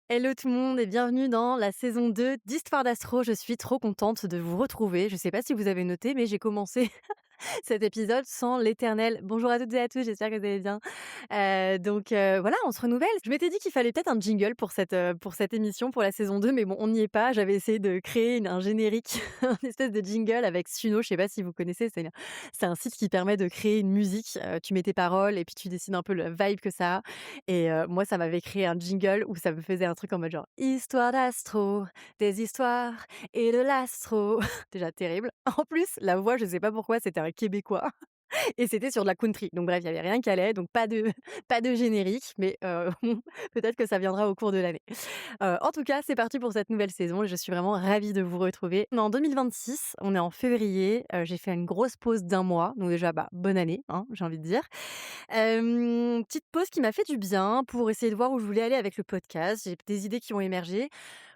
Hello tout le monde et bienvenue dans la saison 2 d'Histoire d'Astro. Je suis trop contente de vous retrouver. Je sais pas si vous avez noté, mais j'ai commencé cet épisode sans l'éternel bonjour à toutes et à tous, j'espère que vous allez bien. Voilà, on se renouvelle. Je m'étais dit qu'il fallait peut-être un jingle pour cette émission, pour la saison 2, mais bon, on n'y est pas. J'avais essayé de créer un générique, un espèce de jingle avec Suno, je sais pas si vous connaissez, c'est un site qui permet de créer une musique. Tu mets tes paroles et puis tu décides un peu le vibe que ça a. Moi, ça m'avait créé un jingle où ça me faisait un truc en mode genre: «Histoire d'astro, des histoires et de l'astro». Déjà terrible. En plus, la voix, je sais pas pourquoi, c'était un Québécois et c'était sur de la country. Donc bref, il y avait rien qui allait, donc pas de pas de générique, mais peut-être que ça viendra au cours de l'année. En tout cas, c'est parti pour cette nouvelle saison et je suis vraiment ravie de vous retrouver. On est en 2026, on est en février, j'ai fait une grosse pause d'un mois, donc déjà, bah, bonne année, hein, j'ai envie de dire. Petite pause qui m'a fait du bien pour essayer de voir où je voulais aller avec le podcast. J'ai des idées qui ont émergé.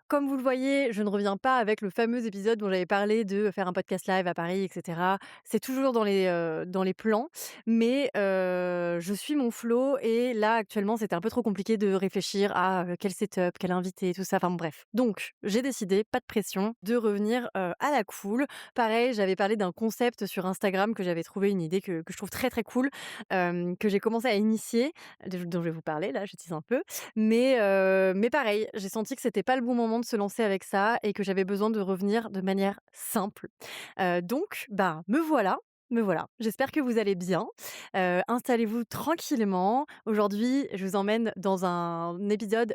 Comme vous le voyez, je ne reviens pas avec le fameux épisode dont j'avais parlé de faire un podcast live à Paris et cetera. C'est toujours dans les plans, mais je suis mon flow et là, actuellement, c'était un peu trop compliqué de réfléchir à, quel setup, quel invité, tout ça, enfin bref. Donc j'ai décidé, pas de pression, de revenir, à la cool. Pareil, j'avais parlé d'un concept sur Instagram que j'avais trouvé une idée que je trouve très, très cool, que j'ai commencé à initier, dont je vais vous parler là, je tease un peu. Mais pareil, j'ai senti que c'était pas le bon moment de se lancer avec ça et que j'avais besoin de revenir de manière simple. Bah, me voilà. J'espère que vous allez bien. Installez-vous tranquillement. Aujourd'hui, je vous emmène dans un épisode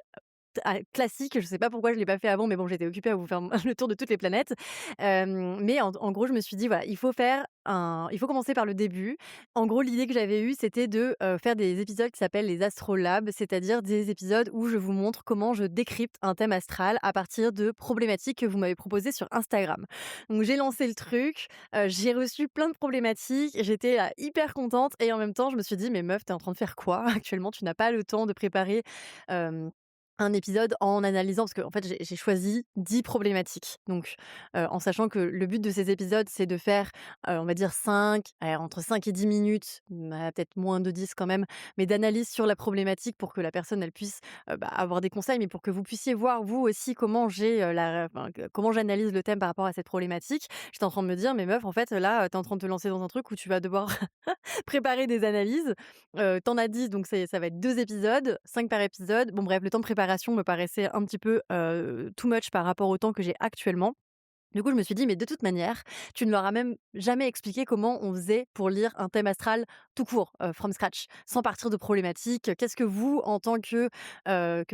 classique, je sais pas pourquoi je l'ai pas fait avant, mais bon, j'étais occupée à vous faire le tour de toutes les planètes. Mais en gros, je me suis dit: «Voilà, il faut commencer par le début». En gros, l'idée que j'avais eue, c'était de, faire des épisodes qui s'appellent les astrolabs, c'est-à-dire des épisodes où je vous montre comment je décrypte un thème astral à partir de problématiques que vous m'avez proposées sur Instagram. Donc j'ai lancé le truc, j'ai reçu plein de problématiques, j'étais, hyper contente et en même temps, je me suis dit: «Mais meuf, tu es en train de faire quoi? Actuellement, tu n'as pas le temps de préparer, hem, un épisode en analysant parce qu'en fait, j'ai choisi 10 problématiques. Donc, en sachant que le but de ces épisodes, c'est de faire, on va dire 5, allez, entre 5 et 10 minutes, peut-être moins de 10 quand même, mais d'analyse sur la problématique pour que la personne, elle puisse, bah, avoir des conseils, mais pour que vous puissiez voir vous aussi comment comment j'analyse le thème par rapport à cette problématique. J'étais en train de me dire: «Mais meuf, en fait, là, tu es en train de te lancer dans un truc où tu vas devoir préparer des analyses. Tu as 10, donc ça va être 2 épisodes, 5 par épisode. Bon bref, le temps de préparation me paraissait un petit peu, too much par rapport au temps que j'ai actuellement. Du coup, je me suis dit: «Mais de toute manière, tu ne leur as même jamais expliqué comment on faisait pour lire un thème astral tout court, from scratch, sans partir de problématiques. Qu'est-ce que vous, en tant que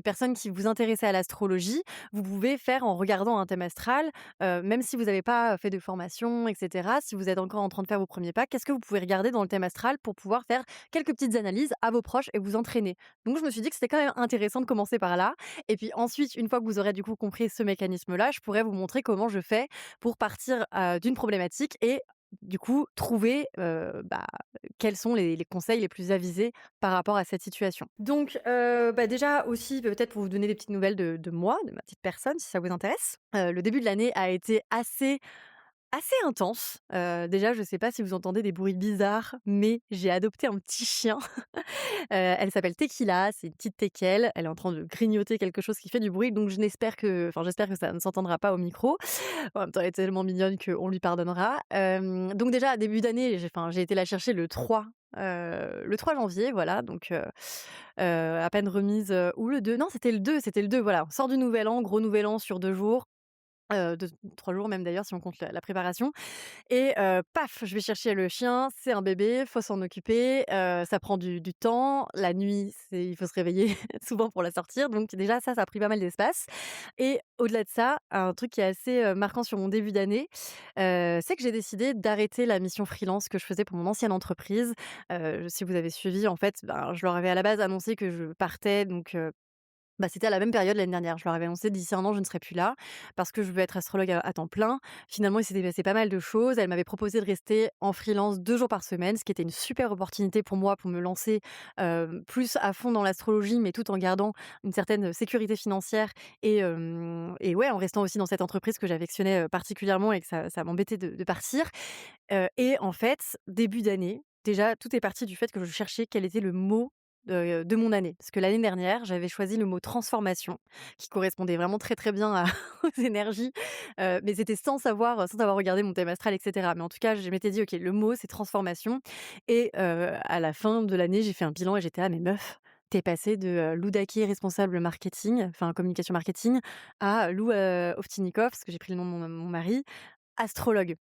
personne qui vous intéressez à l'astrologie, vous pouvez faire en regardant un thème astral, même si vous n'avez pas fait de formation et cetera, si vous êtes encore en train de faire vos premiers pas, qu'est-ce que vous pouvez regarder dans le thème astral pour pouvoir faire quelques petites analyses à vos proches et vous entraîner?» Donc je me suis dit que c'était quand même intéressant de commencer par là et puis ensuite, une fois que vous aurez du coup compris ce mécanisme-là, je pourrais vous montrer comment je fais pour partir, d'une problématique et du coup trouver, bah, quels sont les conseils les plus avisés par rapport à cette situation. Donc, bah, déjà aussi peut-être pour vous donner des petites nouvelles de moi, de ma petite personne, si ça vous intéresse. Le début de l'année a été assez intense. Déjà, je sais pas si vous entendez des bruits bizarres, mais j'ai adopté un petit chien. Elle s'appelle Tequila, c'est une petite teckel. Elle est en train de grignoter quelque chose qui fait du bruit, donc j'espère que ça ne s'entendra pas au micro. En même temps, elle est tellement mignonne qu'on lui pardonnera. Donc déjà, début d'année, j'ai été la chercher le 3 janvier, voilà, à peine remise, ou le 2, non, c'était le 2, voilà. On sort du nouvel an, gros nouvel an sur 2 jours, 2 3 jours même d'ailleurs si on compte la préparation. Et paf, je vais chercher le chien, c'est un bébé, faut s'en occuper, ça prend du temps. La nuit, il faut se réveiller souvent pour la sortir, donc déjà ça a pris pas mal d'espace et au-delà de ça, un truc qui est assez, marquant sur mon début d'année, c'est que j'ai décidé d'arrêter la mission freelance que je faisais pour mon ancienne entreprise. Si vous avez suivi, en fait, ben, je leur avais à la base annoncé que je partais, bah, c'était à la même période l'année dernière. Je leur avais annoncé: «D'ici 1 an, je ne serai plus là parce que je veux être astrologue à temps plein». Finalement, il s'était passé pas mal de choses. Elle m'avait proposé de rester en freelance 2 jours par semaine, ce qui était une super opportunité pour moi pour me lancer, plus à fond dans l'astrologie, mais tout en gardant une certaine sécurité financière et ouais, en restant aussi dans cette entreprise que j'affectionnais, particulièrement et que ça m'embêtait de partir. Et en fait, début d'année, déjà, tout est parti du fait que je cherchais quel était le mot de mon année. Parce que l'année dernière, j'avais choisi le mot transformation, qui correspondait vraiment très, très bien à aux énergies, mais c'était sans avoir regardé mon thème astral et cetera. Mais en tout cas, je m'étais dit: «OK, le mot, c'est transformation» et à la fin de l'année, j'ai fait un bilan et j'étais: «Ah mais meuf, tu passée de, Lou Daquet, responsable marketing, enfin communication marketing, à Lou, Ovtchinnikov», parce que j'ai pris le nom de mon mari, astrologue.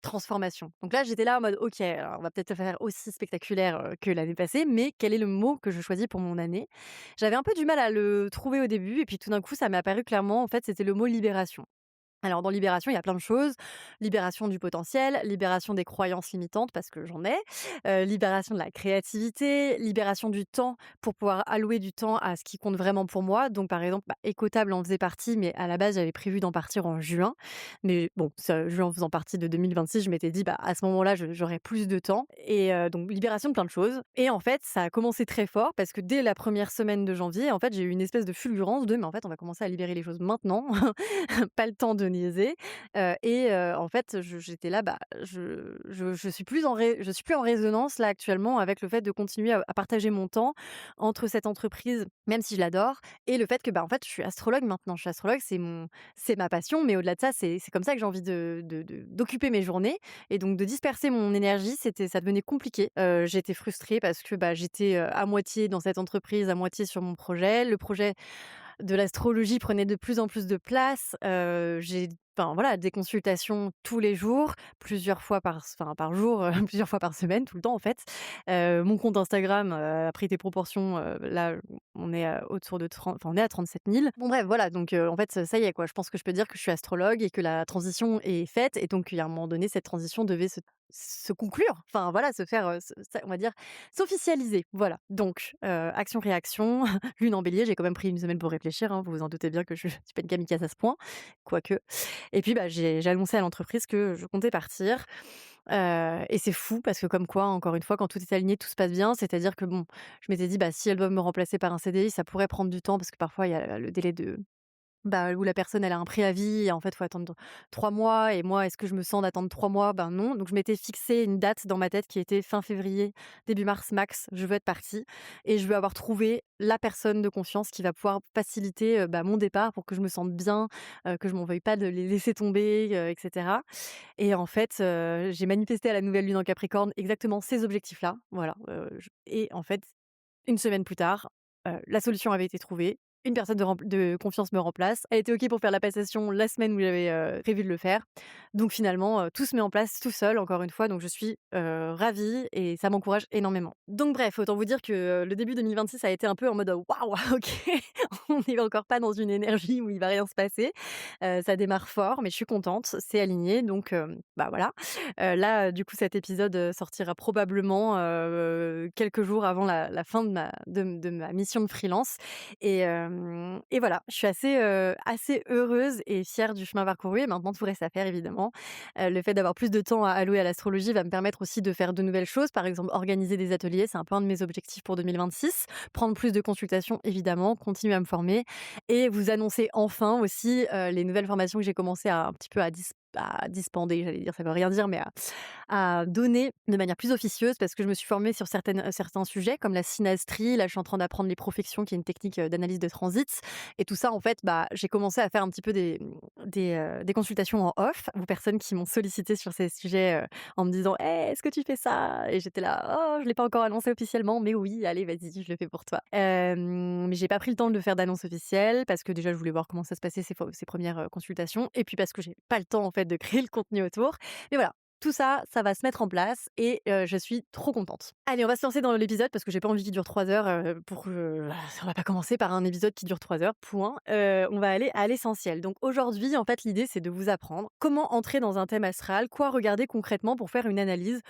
Transformation. Donc là, j'étais là en mode: «OK, alors on va peut-être faire aussi spectaculaire, que l'année passée, mais quel est le mot que je choisis pour mon année?» J'avais un peu du mal à le trouver au début et puis tout d'un coup, ça m'est apparu clairement, en fait, c'était le mot libération. Alors dans libération, il y a plein de choses. Libération du potentiel, libération des croyances limitantes parce que j'en ai, libération de la créativité, libération du temps pour pouvoir allouer du temps à ce qui compte vraiment pour moi. Donc par exemple, Écotable en faisait partie, mais à la base, j'avais prévu d'en partir en juin. Mais bon, ça, juin faisant partie de 2026, je m'étais dit: «Bah, à ce moment-là, j'aurai plus de temps» et donc libération de plein de choses et en fait, ça a commencé très fort parce que dès la première semaine de janvier, en fait, j'ai eu une espèce de fulgurance de: «Mais en fait, on va commencer à libérer les choses maintenant». Pas le temps de niaiser, en fait, j'étais là, bah, je suis plus je suis plus en résonance là actuellement avec le fait de continuer à partager mon temps entre cette entreprise, même si je l'adore et le fait que, bah, en fait, je suis astrologue maintenant. Je suis astrologue, c'est ma passion, mais au-delà de ça, c'est comme ça que j'ai envie d'occuper mes journées et donc de disperser mon énergie, ça devenait compliqué. J'étais frustrée parce que, bah, j'étais, à moitié dans cette entreprise, à moitié sur mon projet. Le projet de l'astrologie prenait de plus en plus de place. J'ai enfin voilà, des consultations tous les jours, plusieurs fois par jour, plusieurs fois par semaine, tout le temps en fait. Mon compte Instagram, a pris des proportions, là, on est, autour de 30 enfin on est à 37 000. Bon bref, voilà donc en fait, ça y est quoi, je pense que je peux dire que je suis astrologue et que la transition est faite et donc il y a un moment donné, cette transition devait se conclure, enfin voilà, se faire, on va dire s'officialiser, voilà. Donc action-réaction, lune en bélier, j'ai quand même pris une semaine pour réfléchir, hein, vous vous en doutez bien que je suis pas une kamikaze à ce point, quoique. Et puis, bah, j'ai annoncé à l'entreprise que je comptais partir, et c'est fou parce que comme quoi, encore une fois, quand tout est aligné, tout se passe bien. C'est-à-dire que bon, je m'étais dit: «Bah, si elles doivent me remplacer par un CDI, ça pourrait prendre du temps» parce que parfois il y a le délai de bah, où la personne elle a un préavis et en fait, faut attendre 3 mois et moi, est-ce que je me sens d'attendre 3 mois? Ben, non. Donc je m'étais fixé une date dans ma tête qui était fin février, début mars max, je veux être partie et je veux avoir trouvé la personne de confiance qui va pouvoir faciliter, bah, mon départ pour que je me sente bien, que je m'en veuille pas de les laisser tomber, et cetera et en fait, j'ai manifesté à la nouvelle lune en Capricorne exactement ces objectifs-là, voilà, j et en fait, une semaine plus tard, la solution avait été trouvée. Une personne de confiance me remplace. Elle était OK pour faire la passation la semaine où j'avais, prévu de le faire. Donc finalement, tout se met en place tout seul, encore une fois, donc je suis, ravie et ça m'encourage énormément. Donc bref, autant vous dire que, le début 2026 a été un peu en mode, «Waouh, OK, on n'est encore pas dans une énergie où il va rien se passer». Ça démarre fort, mais je suis contente, c'est aligné donc bah, voilà. Là, du coup, cet épisode, sortira probablement, quelques jours avant la fin de ma mission de freelance et voilà, je suis assez heureuse et fière du chemin parcouru et maintenant tout reste à faire évidemment. Le fait d'avoir plus de temps à allouer à l'astrologie va me permettre aussi de faire de nouvelles choses, par exemple organiser des ateliers, c'est un peu un de mes objectifs pour 2026. Prendre plus de consultations évidemment, continuer à me former et vous annoncer enfin aussi, les nouvelles formations que j'ai commencé à un petit peu à dispander, j'allais dire, ça veut rien dire, mais à donner de manière plus officieuse parce que je me suis formée sur certains sujets comme la synastrie. Là, je suis en train d'apprendre les profections, qui est une technique, d'analyse de transit et tout ça, en fait, bah, j'ai commencé à faire un petit peu des consultations en off aux personnes qui m'ont sollicité sur ces sujets, en me disant: «Hey, est-ce que tu fais ça?» et j'étais là: «Oh, je l'ai pas encore annoncé officiellement, mais oui, allez, vas-y, je le fais pour toi». Mais j'ai pas pris le temps de le faire d'annonce officielle parce que déjà, je voulais voir comment ça se passait ces 1res, consultations et puis parce que j'ai pas le temps, en fait, de créer le contenu autour. Mais voilà, tout ça, ça va se mettre en place et je suis trop contente. Allez, on va se lancer dans l'épisode parce que j'ai pas envie qu'il dure 3 heures, on va pas commencer par un épisode qui dure 3 heures, point. On va aller à l'essentiel. Donc aujourd'hui, en fait, l'idée, c'est de vous apprendre comment entrer dans un thème astral, quoi regarder concrètement pour faire une analyse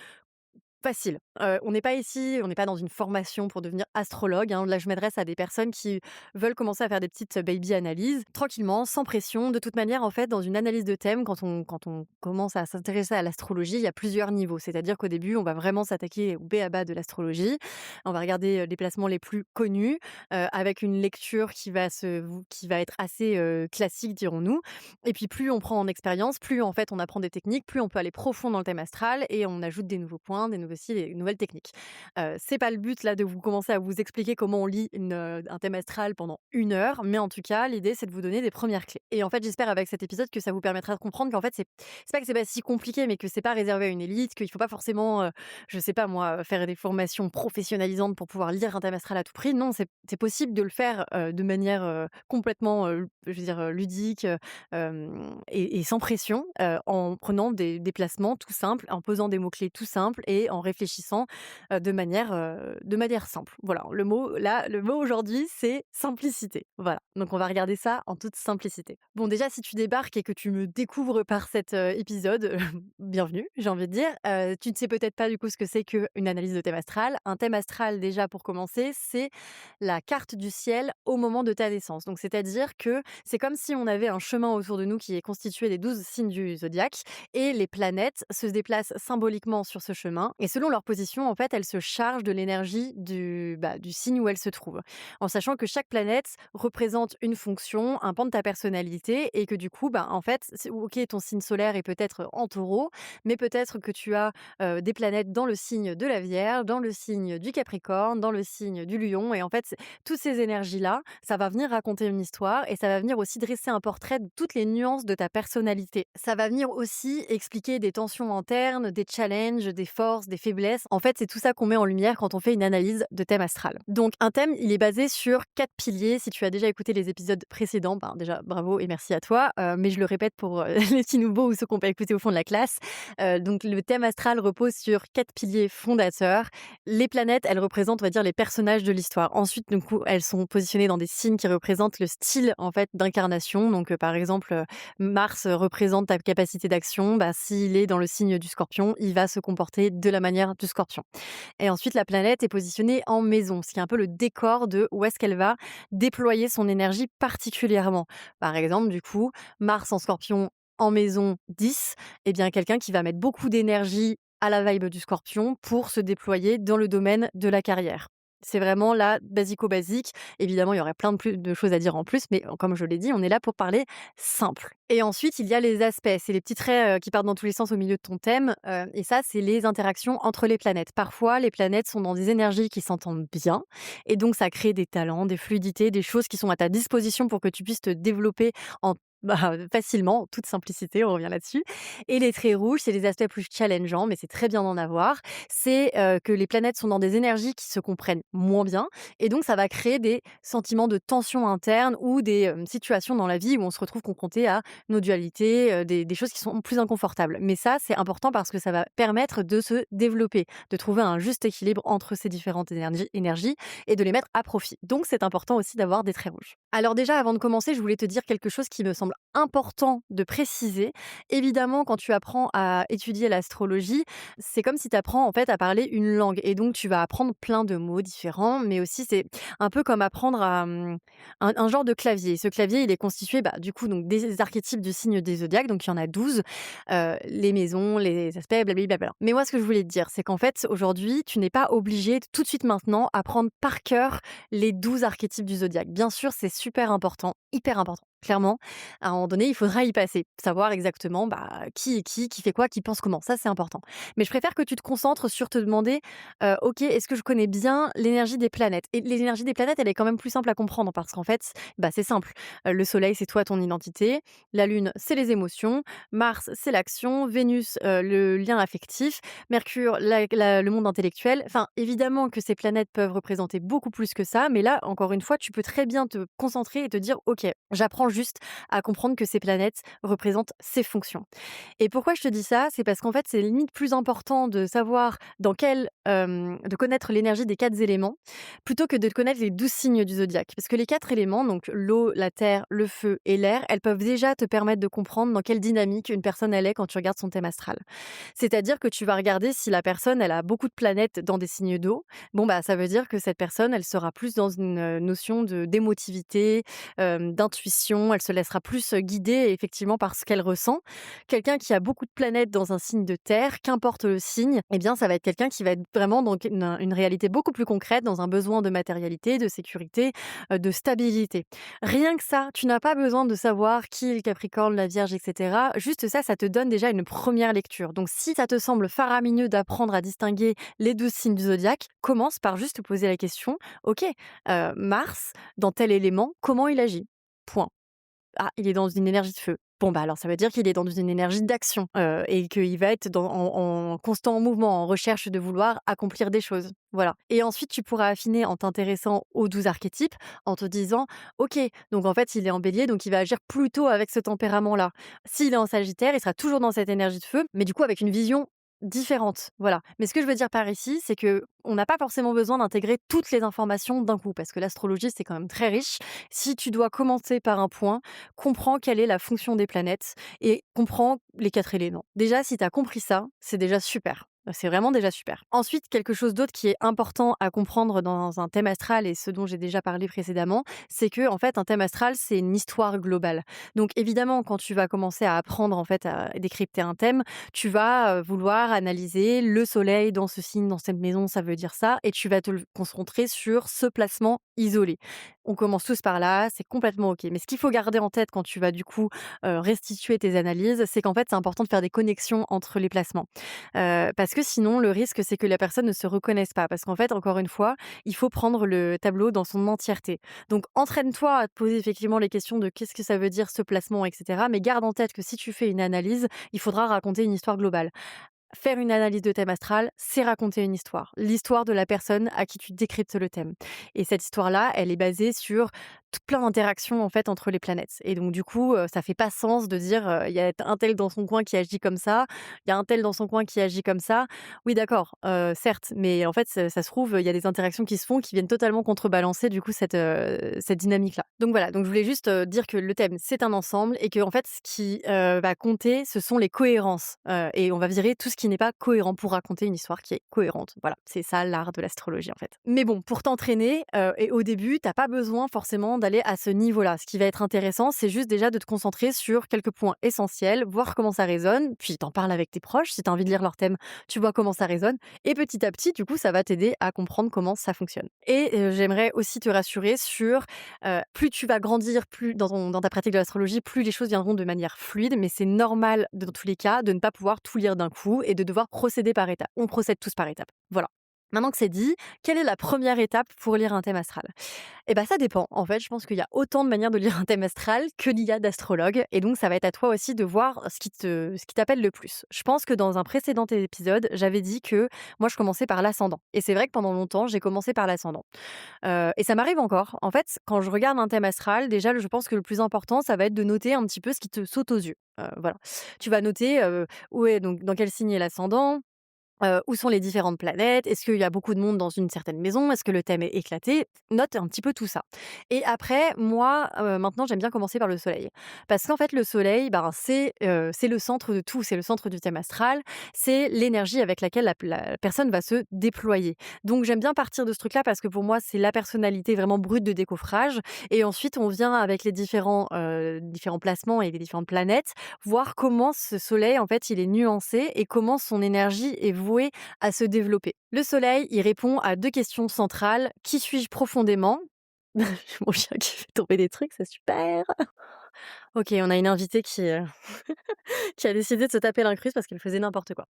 facile. On n'est pas ici, on n'est pas dans une formation pour devenir astrologue, hein. Là, je m'adresse à des personnes qui veulent commencer à faire des petites baby analyses, tranquillement, sans pression. De toute manière, en fait, dans une analyse de thème, quand on commence à s'intéresser à l'astrologie, il y a plusieurs niveaux. C'est-à-dire qu'au début, on va vraiment s'attaquer au b.a-ba de l'astrologie. On va regarder, les placements les plus connus, avec une lecture qui va être assez, classique, dirons-nous. Et puis plus on prend en expérience, plus en fait on apprend des techniques, plus on peut aller profond dans le thème astral et on ajoute des nouveaux points, des nouveaux aussi les nouvelles techniques. C'est pas le but là de vous commencer à vous expliquer comment on lit un thème astral pendant 1 heure, mais en tout cas, l'idée c'est de vous donner des premières clés. Et en fait, j'espère avec cet épisode que ça vous permettra de comprendre qu'en fait, c'est pas que c'est pas si compliqué, mais que c'est pas réservé à une élite, qu'il faut pas forcément, je sais pas moi, faire des formations professionnalisantes pour pouvoir lire un thème astral à tout prix. Non, c'est possible de le faire, de manière, complètement, je veux dire, ludique, et sans pression, en prenant des placements tout simples, en posant des mots-clés tout simples et en réfléchissant, de manière simple. Voilà, le mot aujourd'hui, c'est simplicité. Voilà, donc on va regarder ça en toute simplicité. Bon, déjà, si tu débarques et que tu me découvres par cet, épisode, bienvenue, j'ai envie de dire. Tu ne sais peut-être pas du coup ce que c'est qu'une analyse de thème astral. Un thème astral, déjà pour commencer, c'est la carte du ciel au moment de ta naissance. Donc c'est-à-dire que c'est comme si on avait un chemin autour de nous qui est constitué des 12 signes du zodiaque et les planètes se déplacent symboliquement sur ce chemin et selon leur position, en fait, elles se chargent de l'énergie du signe où elles se trouvent. En sachant que chaque planète représente une fonction, un pan de ta personnalité et que du coup, en fait, OK, ton signe solaire est peut-être en Taureau, mais peut-être que tu as, des planètes dans le signe de la Vierge, dans le signe du Capricorne, dans le signe du Lion et en fait, toutes ces énergies-là, ça va venir raconter une histoire et ça va venir aussi dresser un portrait de toutes les nuances de ta personnalité. Ça va venir aussi expliquer des tensions internes, des challenges, des forces, des faiblesses. En fait, c'est tout ça qu'on met en lumière quand on fait une analyse de thème astral. Donc, un thème, il est basé sur 4 piliers. Si tu as déjà écouté les épisodes précédents, déjà bravo et merci à toi. Mais je le répète pour les petits nouveaux ou ceux qu'on peut écouter au fond de la classe. Donc, le thème astral repose sur 4 piliers fondateurs. Les planètes, elles représentent, on va dire, les personnages de l'histoire. Ensuite, du coup, elles sont positionnées dans des signes qui représentent le style, en fait, d'incarnation. Donc, par exemple, Mars représente ta capacité d'action. S'il est dans le signe du Scorpion, il va se comporter de la manière du Scorpion. Et ensuite, la planète est positionnée en maison, ce qui est un peu le décor de où est-ce qu'elle va déployer son énergie particulièrement. Par exemple, du coup, Mars en Scorpion en maison 10, eh bien, quelqu'un qui va mettre beaucoup d'énergie à la vibe du Scorpion pour se déployer dans le domaine de la carrière. C'est vraiment la basico-basique. Évidemment, il y aurait plein de choses à dire en plus, mais comme je l'ai dit, on est là pour parler simple. Et ensuite, il y a les aspects. C'est les petits traits qui partent dans tous les sens au milieu de ton thème. Et ça, c'est les interactions entre les planètes. Parfois, les planètes sont dans des énergies qui s'entendent bien. Et donc, ça crée des talents, des fluidités, des choses qui sont à ta disposition pour que tu puisses te développer en facilement, en toute simplicité, on revient là-dessus. Et les traits rouges, c'est les aspects plus challengeants, mais c'est très bien d'en avoir. C'est que les planètes sont dans des énergies qui se comprennent moins bien. Et donc, ça va créer des sentiments de tension interne ou des situations dans la vie où on se retrouve confronté à nos dualités, des choses qui sont plus inconfortables. Mais ça, c'est important parce que ça va permettre de se développer, de trouver un juste équilibre entre ces différentes énergies et de les mettre à profit. Donc, c'est important aussi d'avoir des traits rouges. Alors déjà, avant de commencer, je voulais te dire quelque chose qui me semble important de préciser. Évidemment, quand tu apprends à étudier l'astrologie, c'est comme si tu apprends en fait à parler une langue et donc tu vas apprendre plein de mots différents, mais aussi c'est un peu comme apprendre un genre de clavier. Ce clavier, il est constitué du coup donc des archétypes du signe des zodiaques, donc il y en a 12, les maisons, les aspects, blablabla. Mais moi, ce que je voulais te dire, c'est qu'en fait, aujourd'hui, tu n'es pas obligé tout de suite maintenant apprendre par cœur les 12 archétypes du zodiaque. Bien sûr, c'est super important, hyper important. Clairement, à un moment donné, il faudra y passer, savoir exactement qui est qui fait quoi, qui pense comment. Ça, c'est important. Mais je préfère que tu te concentres sur te demander, ok, est-ce que je connais bien l'énergie des planètes? Et l'énergie des planètes, elle est quand même plus simple à comprendre parce qu'en fait, c'est simple. Le Soleil, c'est toi, ton identité. La Lune, c'est les émotions. Mars, c'est l'action. Vénus, le lien affectif. Mercure, le monde intellectuel. Enfin, évidemment que ces planètes peuvent représenter beaucoup plus que ça, mais là, encore une fois, tu peux très bien te concentrer et te dire, ok, j'apprends juste à comprendre que ces planètes représentent ces fonctions. Et pourquoi je te dis ça? C'est parce qu'en fait, c'est limite plus important de savoir de connaître l'énergie des 4 éléments, plutôt que de connaître les 12 signes du zodiaque. Parce que les 4 éléments, donc l'eau, la terre, le feu et l'air, elles peuvent déjà te permettre de comprendre dans quelle dynamique une personne elle est quand tu regardes son thème astral. C'est-à-dire que tu vas regarder si la personne, elle a beaucoup de planètes dans des signes d'eau. Ça veut dire que cette personne, elle sera plus dans une notion d'émotivité, d'intuition, elle se laissera plus plus, guidée effectivement par ce qu'elle ressent. Quelqu'un qui a beaucoup de planètes dans un signe de terre, qu'importe le signe, eh bien, ça va être quelqu'un qui va être vraiment dans une réalité beaucoup plus concrète, dans un besoin de matérialité, de sécurité, de stabilité. Rien que ça, tu n'as pas besoin de savoir qui est le Capricorne, la Vierge, et cetera. Juste ça, ça te donne déjà une première lecture. Donc si ça te semble faramineux d'apprendre à distinguer les 12 signes du zodiaque, commence par juste te poser la question: «OK, Mars, dans tel élément, comment il agit?» Point. Ah, il est dans une énergie de feu. Bon, bah, alors ça veut dire qu'il est dans une énergie d'action, et qu'il va être en constant mouvement, en recherche de vouloir accomplir des choses. Voilà, et ensuite tu pourras affiner en t'intéressant aux 12 archétypes, en te disant: «OK, donc en fait, il est en Bélier, donc il va agir plutôt avec ce tempérament-là. S'il est en Sagittaire, il sera toujours dans cette énergie de feu, mais du coup avec une vision différente». Voilà, mais ce que je veux dire par ici, c'est que on n'a pas forcément besoin d'intégrer toutes les informations d'un coup, parce que l'astrologie, c'est quand même très riche. Si tu dois commencer par un point, comprends quelle est la fonction des planètes et comprends les 4 éléments. Déjà, si tu as compris ça, c'est déjà super. C'est vraiment déjà super. Ensuite, quelque chose d'autre qui est important à comprendre dans un thème astral et ce dont j'ai déjà parlé précédemment, c'est que en fait, un thème astral, c'est une histoire globale. Donc évidemment, quand tu vas commencer à apprendre en fait à décrypter un thème, tu vas vouloir analyser le soleil dans ce signe, dans cette maison, ça veut dire ça, et tu vas te concentrer sur ce placement isolé. On commence tous par là, c'est complètement OK. Mais ce qu'il faut garder en tête quand tu vas du coup, restituer tes analyses, c'est qu'en fait, c'est important de faire des connexions entre les placements. Parce que sinon, le risque, c'est que la personne ne se reconnaisse pas. Parce qu'en fait, encore une fois, il faut prendre le tableau dans son entièreté. Donc entraîne-toi à te poser effectivement les questions de qu'est-ce que ça veut dire ce placement, et cetera. Mais garde en tête que si tu fais une analyse, il faudra raconter une histoire globale. Faire une analyse de thème astral, c'est raconter une histoire. L'histoire de la personne à qui tu décryptes le thème. Et cette histoire-là, elle est basée sur plein d'interactions en fait entre les planètes. Et donc du coup, ça fait pas sens de dire, il y a un tel dans son coin qui agit comme ça, il y a un tel dans son coin qui agit comme ça. Oui d'accord, certes, mais en fait, ça se trouve, il y a des interactions qui se font qui viennent totalement contrebalancer du coup cette dynamique-là. Donc voilà, donc je voulais juste, dire que le thème, c'est un ensemble et que en fait, ce qui, va compter, ce sont les cohérences, et on va virer tout ce qui n'est pas cohérent pour raconter une histoire qui est cohérente. Voilà, c'est ça l'art de l'astrologie en fait. Mais bon, pour t'entraîner, et au début, t'as pas besoin forcément d'aller à ce niveau-là. Ce qui va être intéressant, c'est juste déjà de te concentrer sur quelques points essentiels, voir comment ça résonne, puis t'en parles avec tes proches. Si tu as envie de lire leur thème, tu vois comment ça résonne et petit à petit, du coup, ça va t'aider à comprendre comment ça fonctionne. Et j'aimerais aussi te rassurer sur, plus tu vas grandir, plus dans ta pratique de l'astrologie, plus les choses viendront de manière fluide, mais c'est normal dans tous les cas de ne pas pouvoir tout lire d'un coup et de devoir procéder par étapes. On procède tous par étapes. Voilà. Maintenant que c'est dit, quelle est la première étape pour lire un thème astral? Eh ben, ça dépend. En fait, je pense qu'il y a autant de manières de lire un thème astral qu'il y a d'astrologues et donc ça va être à toi aussi de voir ce qui t'appelle le plus. Je pense que dans un précédent épisode, j'avais dit que moi je commençais par l'ascendant et c'est vrai que pendant longtemps, j'ai commencé par l'ascendant. Et ça m'arrive encore. En fait, quand je regarde un thème astral, déjà, je pense que le plus important, ça va être de noter un petit peu ce qui te saute aux yeux. Voilà. Tu vas noter, où est donc dans quel signe est l'ascendant, où sont les différentes planètes? Est-ce qu'il y a beaucoup de monde dans une certaine maison? Est-ce que le thème est éclaté? Note un petit peu tout ça. Et après, moi, maintenant, j'aime bien commencer par le soleil. Parce qu'en fait, le soleil, ben, c'est le centre de tout, c'est le centre du thème astral, c'est l'énergie avec laquelle la personne va se déployer. Donc j'aime bien partir de ce truc-là parce que pour moi, c'est la personnalité vraiment brute de décoffrage et ensuite on vient avec les différents placements et les différentes planètes, voir comment ce soleil, en fait, il est nuancé et comment son énergie est vouée à se développer. Le soleil, il répond à 2 questions centrales. Qui suis-je profondément? Mon chien qui fait tomber des trucs, c'est super. OK, on a une invitée qui a décidé de se taper l'incruste parce qu'elle faisait n'importe quoi.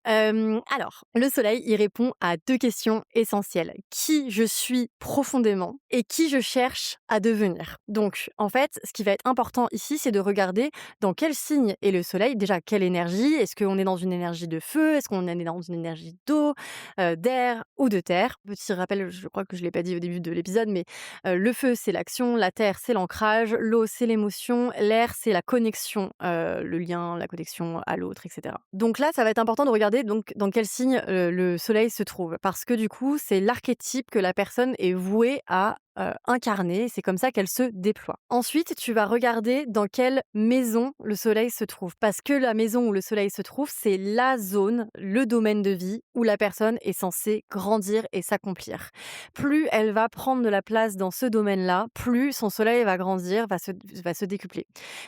Alors, le soleil, il répond à 2 questions essentielles. Qui je suis profondément et qui je cherche à devenir. Donc, en fait, ce qui va être important ici, c'est de regarder dans quel signe est le soleil. Déjà, quelle énergie? Est-ce qu'on est dans une énergie de feu? Est-ce qu'on est dans une énergie d'eau, d'air ou de terre? Petit rappel, je crois que je l'ai pas dit au début de l'épisode, mais le feu, c'est l'action, la terre, c'est l'ancrage, l'eau, c'est l'émotion, l'air, c'est la connexion, le lien, la connexion à l'autre, et cetera. Donc là, ça va être important de regarder donc dans quel signe, le soleil se trouve. Parce que du coup, c'est l'archétype que la personne est vouée à, incarner. C'est comme ça qu'elle se déploie. Ensuite, tu vas regarder dans quelle maison le soleil se trouve. Parce que la maison où le soleil se trouve, c'est la zone, le domaine de vie où la personne est censée grandir et s'accomplir. Plus elle va prendre de la place dans ce domaine-là, plus son soleil va grandir, va se décupler.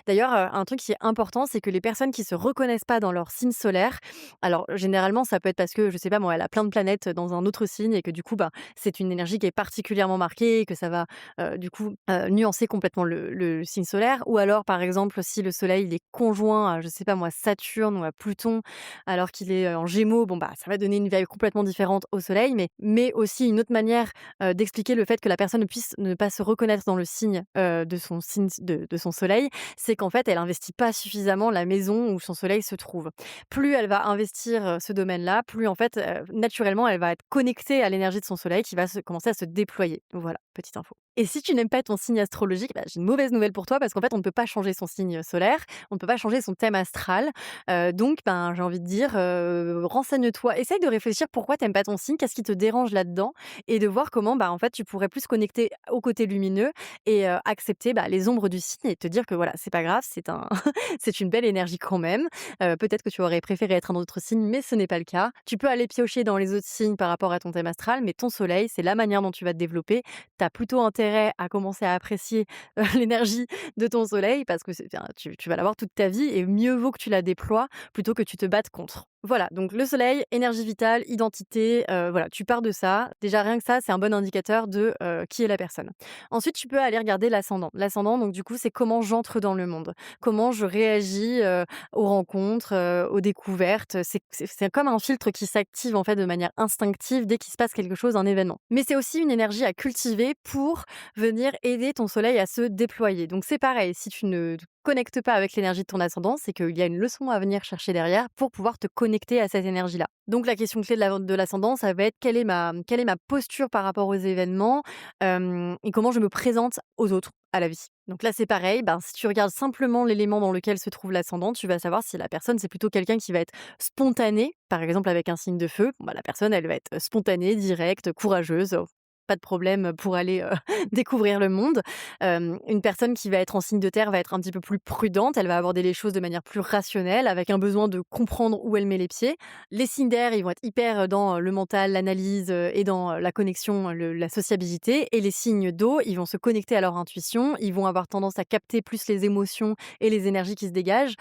D'ailleurs, un truc qui est important, c'est que les personnes qui se reconnaissent pas dans leur signe solaire, alors généralement ça peut être parce que, je sais pas moi, elle a plein de planètes dans un autre signe et que du coup, bah, c'est une énergie qui est particulièrement marquée et que ça va, du coup, nuancer complètement le signe solaire. Ou alors, par exemple, si le soleil, il est conjoint à, je sais pas moi, Saturne ou à Pluton, alors qu'il est, en Gémeaux, bon, bah, ça va donner une vibe complètement différente au soleil. Mais aussi une autre manière, d'expliquer le fait que la personne puisse ne pas se reconnaître dans le signe, de son signe de son soleil, c'est qu'en fait, elle investit pas suffisamment la maison où son soleil se trouve. Plus elle va investir, ce domaine-là, plus en fait, naturellement, elle va être connectée à l'énergie de son soleil qui va commencer à se déployer. Voilà, petite info. Et si tu n'aimes pas ton signe astrologique, bah, j'ai une mauvaise nouvelle pour toi parce qu'en fait, on ne peut pas changer son signe solaire, on ne peut pas changer son thème astral. Donc ben, j'ai envie de dire, renseigne-toi, essaye de réfléchir pourquoi tu aimes pas ton signe, qu'est-ce qui te dérange là-dedans et de voir comment, bah, en fait, tu pourrais plus connecter au côté lumineux et accepter, bah, les ombres du signe et te dire que voilà, c'est pas grave, c'est un c'est une belle énergie quand même. Peut-être que tu aurais préféré être un autre signe, mais ce n'est pas le cas. Tu peux aller piocher dans les autres signes par rapport à ton thème astral, mais ton soleil, c'est la manière dont tu vas te développer. Tu as plutôt intérêt à commencer à apprécier, l'énergie de ton soleil parce que enfin, tu vas l'avoir toute ta vie et mieux vaut que tu la déploies plutôt que tu te battes contre. Voilà, donc le soleil, énergie vitale, identité, voilà, tu pars de ça. Déjà rien que ça, c'est un bon indicateur de, qui est la personne. Ensuite, tu peux aller regarder l'ascendant. L'ascendant, donc du coup, c'est comment j'entre dans le monde, comment je réagis, aux rencontres, aux découvertes. C'est comme un filtre qui s'active en fait de manière instinctive dès qu'il se passe quelque chose, un événement. Mais c'est aussi une énergie à cultiver pour venir aider ton soleil à se déployer. Donc c'est pareil, si tu ne te connectes pas avec l'énergie de ton ascendant, c'est qu'il y a une leçon à venir chercher derrière pour pouvoir te connecter à cette énergie-là. Donc la question clé de l'ascendant, ça va être quelle est ma posture par rapport aux événements, et comment je me présente aux autres, à la vie. Donc là, c'est pareil, ben, si tu regardes simplement l'élément dans lequel se trouve l'ascendant, tu vas savoir si la personne, c'est plutôt quelqu'un qui va être spontané, par exemple avec un signe de feu. Bon, bah, la personne, elle va être spontanée, directe, courageuse, pas de problème pour aller découvrir le monde. Une personne qui va être en signe de terre va être un petit peu plus prudente, elle va aborder les choses de manière plus rationnelle, avec un besoin de comprendre où elle met les pieds. Les signes d'air, ils vont être hyper dans le mental, l'analyse et dans la connexion, la sociabilité. Et les signes d'eau, ils vont se connecter à leur intuition, ils vont avoir tendance à capter plus les émotions et les énergies qui se dégagent.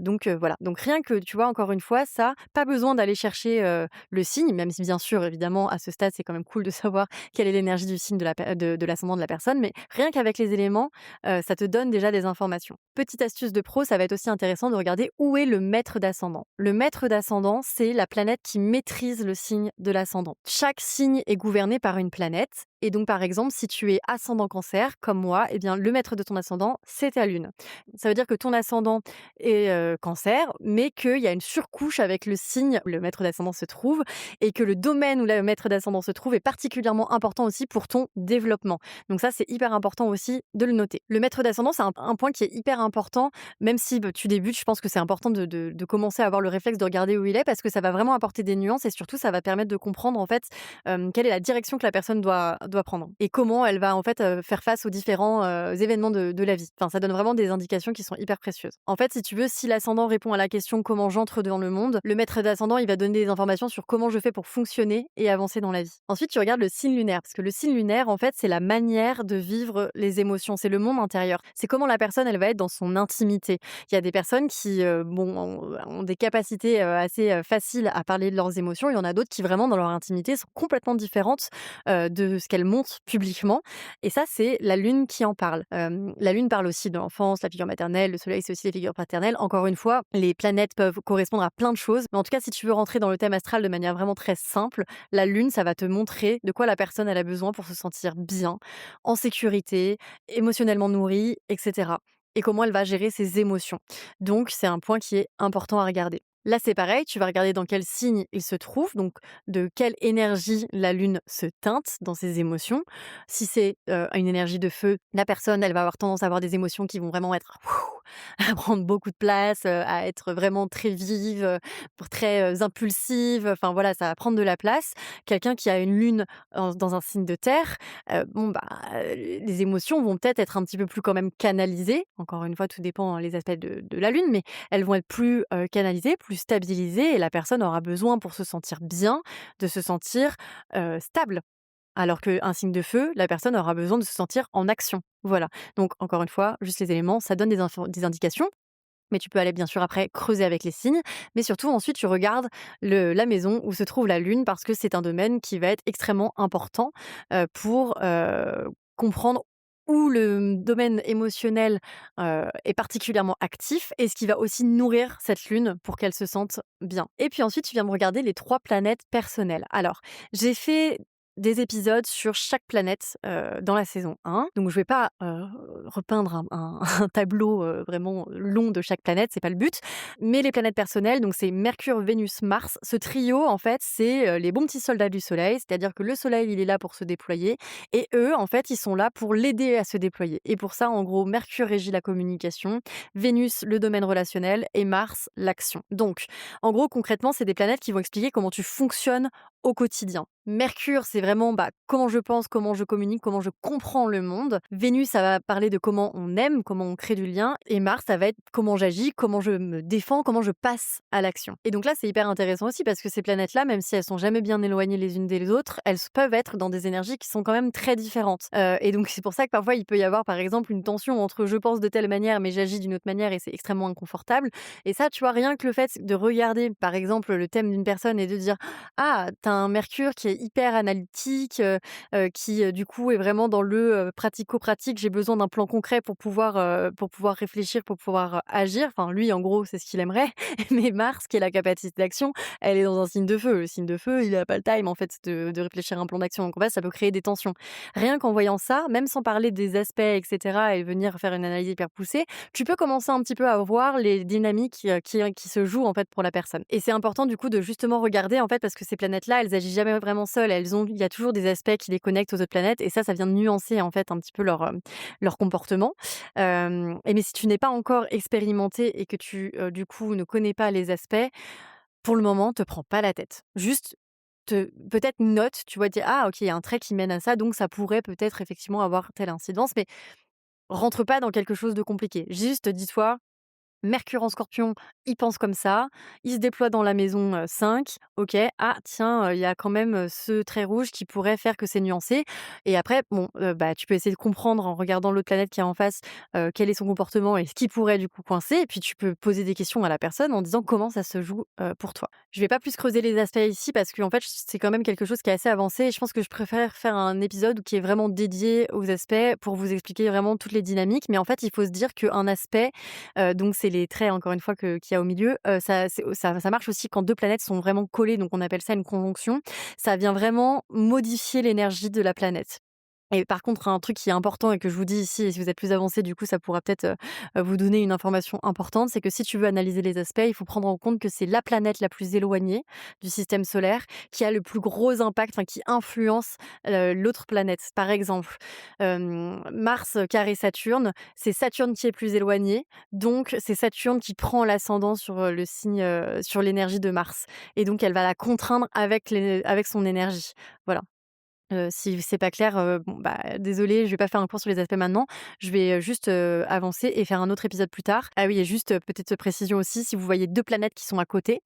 Donc voilà. Donc rien que, tu vois, encore une fois, ça, pas besoin d'aller chercher le signe, même si bien sûr, évidemment, à ce stade, c'est quand même cool de savoir quelle est l'énergie du signe de l'ascendant de la personne, mais rien qu'avec les éléments, ça te donne déjà des informations. Petite astuce de pro, ça va être aussi intéressant de regarder où est le maître d'ascendant. Le maître d'ascendant, c'est la planète qui maîtrise le signe de l'ascendant. Chaque signe est gouverné par une planète et donc par exemple, si tu es ascendant Cancer comme moi, eh bien le maître de ton ascendant, c'est ta lune. Ça veut dire que ton ascendant est, Cancer, mais qu'il y a une surcouche avec le signe où le maître d'ascendant se trouve et que le domaine où le maître d'ascendant se trouve est particulièrement important aussi pour ton développement. Donc ça, c'est hyper important aussi de le noter. Le maître d'ascendant, c'est un point qui est hyper important, même si bah, tu débutes, je pense que c'est important de commencer à avoir le réflexe de regarder où il est parce que ça va vraiment apporter des nuances et surtout, ça va permettre de comprendre en fait quelle est la direction que la personne doit prendre et comment elle va en fait faire face aux différents événements de la vie. Enfin, ça donne vraiment des indications qui sont hyper précieuses. En fait, si tu veux, si l'ascendant répond à la question comment j'entre dans le monde, le maître d'ascendant, il va donner des informations sur comment je fais pour fonctionner et avancer dans la vie. Ensuite, tu regardes le signe lunaire parce que le signe lunaire, en fait, c'est la manière de vivre les émotions, c'est le monde intérieur. C'est comment la personne, elle va être dans son intimité. Il y a des personnes qui bon, ont des capacités assez faciles à parler de leurs émotions. Il y en a d'autres qui, vraiment, dans leur intimité, sont complètement différentes de ce qu'elles montrent publiquement. Et ça, c'est la lune qui en parle. La lune parle aussi de l'enfance, la figure maternelle, le soleil, c'est aussi les figures paternelles. Encore une fois, les planètes peuvent correspondre à plein de choses. Mais en tout cas, si tu veux rentrer dans le thème astral de manière vraiment très simple, la lune, ça va te montrer de quoi la personne elle a besoin pour se sentir bien, en sécurité, émotionnellement nourrie, etc. Et comment elle va gérer ses émotions. Donc, c'est un point qui est important à regarder. Là, c'est pareil, tu vas regarder dans quel signe il se trouve, donc de quelle énergie la lune se teinte dans ses émotions. Si c'est une énergie de feu, la personne, elle va avoir tendance à avoir des émotions qui vont vraiment être à prendre beaucoup de place, à être vraiment très vive, pour très, impulsive, enfin voilà, ça va prendre de la place. Quelqu'un qui a une lune dans un signe de terre, bon bah, les émotions vont peut-être être un petit peu plus quand même canalisées. Encore une fois, tout dépend, les aspects de la lune, mais elles vont être plus, canalisées, plus stabilisées et la personne aura besoin pour se sentir bien, de se sentir, stable. Alors qu'un signe de feu, la personne aura besoin de se sentir en action. Voilà. Donc encore une fois, juste les éléments, ça donne des indications, mais tu peux aller bien sûr après creuser avec les signes. Mais surtout ensuite tu regardes la maison où se trouve la lune parce que c'est un domaine qui va être extrêmement important, pour, comprendre où le, domaine émotionnel, est particulièrement actif et ce qui va aussi nourrir cette lune pour qu'elle se sente bien. Et puis ensuite tu viens me regarder les 3 planètes personnelles. Alors, j'ai fait des épisodes sur chaque planète, dans la saison 1. Donc je vais pas, repeindre un tableau, vraiment long de chaque planète, c'est pas le but. Mais les planètes personnelles, donc c'est Mercure, Vénus, Mars. Ce trio, en fait, c'est, les bons petits soldats du Soleil. C'est-à-dire que le Soleil, il est là pour se déployer et eux, en fait, ils sont là pour l'aider à se déployer. Et pour ça, en gros, Mercure régit la communication, Vénus, le domaine relationnel et Mars, l'action. Donc, en gros, concrètement, c'est des planètes qui vont expliquer comment tu fonctionnes au quotidien. Mercure, c'est vraiment bah, comment je pense, comment je communique, comment je comprends le monde. Vénus, ça va parler de comment on aime, comment on crée du lien. Et Mars, ça va être comment j'agis, comment je me défends, comment je passe à l'action. Et donc là, c'est hyper intéressant aussi parce que ces planètes-là, même si elles sont jamais bien éloignées les unes des autres, elles peuvent être dans des énergies qui sont quand même très différentes. Et donc c'est pour ça que parfois il peut y avoir par exemple une tension entre je pense de telle manière mais j'agis d'une autre manière et c'est extrêmement inconfortable. Et ça, tu vois, rien que le fait de regarder par exemple le thème d'une personne et de dire ah, tu as un Mercure qui est hyper analytique, qui, du coup est vraiment dans le, pratico-pratique. J'ai besoin d'un plan concret pour pouvoir réfléchir, pour pouvoir, agir. Enfin lui, en gros, c'est ce qu'il aimerait. Mais Mars, qui est la capacité d'action, elle est dans un signe de feu. Le signe de feu, il a pas le time en fait de réfléchir à un plan d'action. Donc en fait, ça peut créer des tensions. Rien qu'en voyant ça, même sans parler des aspects et cetera et venir faire une analyse hyper poussée, tu peux commencer un petit peu à voir les dynamiques, qui se jouent en fait pour la personne. Et c'est important du coup de justement regarder en fait parce que ces planètes-là, elles agissent jamais vraiment seules. Il y a toujours des aspects qui les connectent aux autres planètes et ça vient de nuancer en fait un petit peu leur comportement. Mais si tu n'es pas encore expérimenté et que tu, du coup ne connais pas les aspects, pour le moment, te prends pas la tête. Juste peut-être note, tu vois? Dire: «Ah OK, il y a un trait qui mène à ça, donc ça pourrait peut-être effectivement avoir telle incidence», mais rentre pas dans quelque chose de compliqué. Juste dis-toi: Mercure en Scorpion, il pense comme ça, il se déploie dans la maison, 5. OK, ah tiens, il y a quand même, ce trait rouge qui pourrait faire que c'est nuancé et après bon, bah, tu peux essayer de comprendre en regardant l'autre planète qui est en face, quel est son comportement et ce qui pourrait du coup coincer et puis tu peux poser des questions à la personne en disant comment ça se joue, pour toi. Je vais pas plus creuser les aspects ici parce qu'en fait, c'est quand même quelque chose qui est assez avancé et je pense que je préfère faire un épisode qui est vraiment dédié aux aspects pour vous expliquer vraiment toutes les dynamiques. Mais en fait, il faut se dire qu'un aspect, donc c'est les traits encore une fois qu'il y a au milieu, ça marche aussi quand 2 planètes sont vraiment collées, donc on appelle ça une conjonction. Ça vient vraiment modifier l'énergie de la planète. Et par contre, un truc qui est important et que je vous dis ici et si vous êtes plus avancé, du coup, ça pourra peut-être, vous donner une information importante, c'est que si tu veux analyser les aspects, il faut prendre en compte que c'est la planète la plus éloignée du système solaire qui a le plus gros impact, enfin qui influence, l'autre planète. Par exemple, Mars, carré Saturne, c'est Saturne qui est plus éloigné, donc c'est Saturne qui prend l'ascendant sur, le signe, sur l'énergie de Mars et donc elle va la contraindre avec son énergie. Voilà. Si c'est pas clair, bon, bah, désolée, je vais pas faire un cours sur les aspects maintenant. Je vais, juste, avancer et faire un autre épisode plus tard. Ah oui et juste, petite précision aussi, si vous voyez 2 planètes qui sont à côté,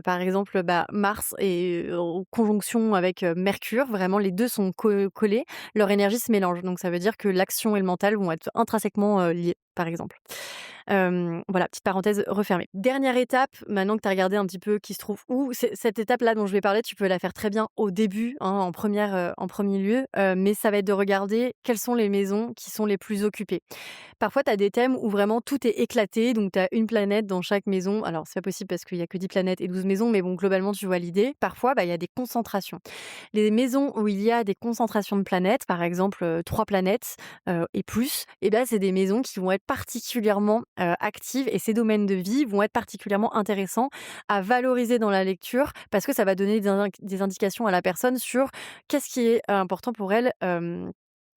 par exemple, bah, Mars est, en conjonction avec, Mercure, vraiment les 2 sont collés, leur énergie se mélange. Donc ça veut dire que l'action et le mental vont être intrinsèquement, liés, par exemple. Voilà, petite parenthèse refermée. Dernière étape, maintenant que tu as regardé un petit peu qui se trouve où, cette étape-là dont je vais parler, tu peux la faire très bien au début, hein, en 1er lieu, mais ça va être de regarder quelles sont les maisons qui sont les plus occupées. Parfois, tu as des thèmes où vraiment tout est éclaté, donc tu as une planète dans chaque maison. Alors, c'est pas possible parce qu'il y a que 10 planètes et 12 maisons, mais bon, globalement, tu vois l'idée. Parfois, bah, il y a des concentrations. Les maisons où il y a des concentrations de planètes, par exemple, 3 planètes, et plus, et ben, c'est des maisons qui vont être particulièrement, actives et ces domaines de vie vont être particulièrement intéressants à valoriser dans la lecture parce que ça va donner des indications à la personne sur qu'est-ce qui est, important pour elle,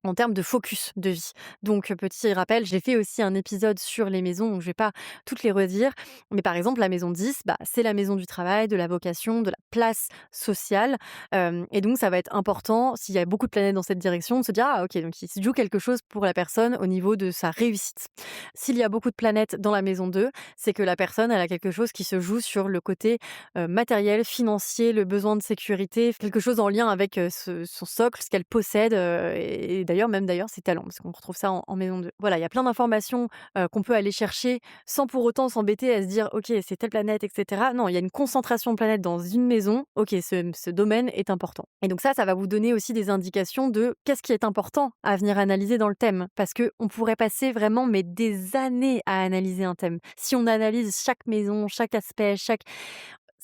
en termes de focus de vie. Donc, petit rappel, j'ai fait aussi un épisode sur les maisons, donc je vais pas toutes les redire. Mais par exemple, la maison 10, bah, c'est la maison du travail, de la vocation, de la place sociale. Et donc, ça va être important, s'il y a beaucoup de planètes dans cette direction, de se dire: «Ah OK, donc il se joue quelque chose pour la personne au niveau de sa réussite». S'il y a beaucoup de planètes dans la maison 2, c'est que la personne, elle a quelque chose qui se joue sur le côté, matériel, financier, le besoin de sécurité, quelque chose en lien avec, son socle, ce qu'elle possède, et d'ailleurs même d'ailleurs ses talents, parce qu'on retrouve ça en maison 2. Voilà, il y a plein d'informations, qu'on peut aller chercher sans pour autant s'embêter à se dire: «OK, c'est telle planète» et cetera. Non, il y a une concentration de planètes dans une maison. OK, ce domaine est important et donc ça va vous donner aussi des indications de qu'est-ce qui est important à venir analyser dans le thème. Parce que on pourrait passer vraiment mais des années à analyser un thème. Si on analyse chaque maison, chaque aspect, chaque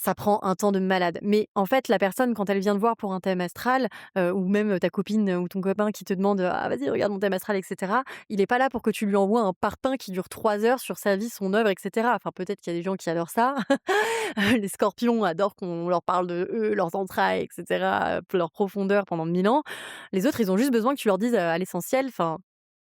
ça prend un temps de malade. Mais en fait, la personne, quand elle vient te voir pour un thème astral, ou même ta copine ou ton copain qui te demande: «Ah vas-y, regarde mon thème astral» et cetera, il est pas là pour que tu lui envoies un parpaing qui dure 3 heures sur sa vie, son œuvre et cetera. Enfin, peut-être qu'il y a des gens qui adorent ça. Les scorpions adorent qu'on leur parle de eux, leurs entrailles et cetera, leur profondeur pendant 1000 ans. Les autres, ils ont juste besoin que tu leur dises, à l'essentiel, enfin,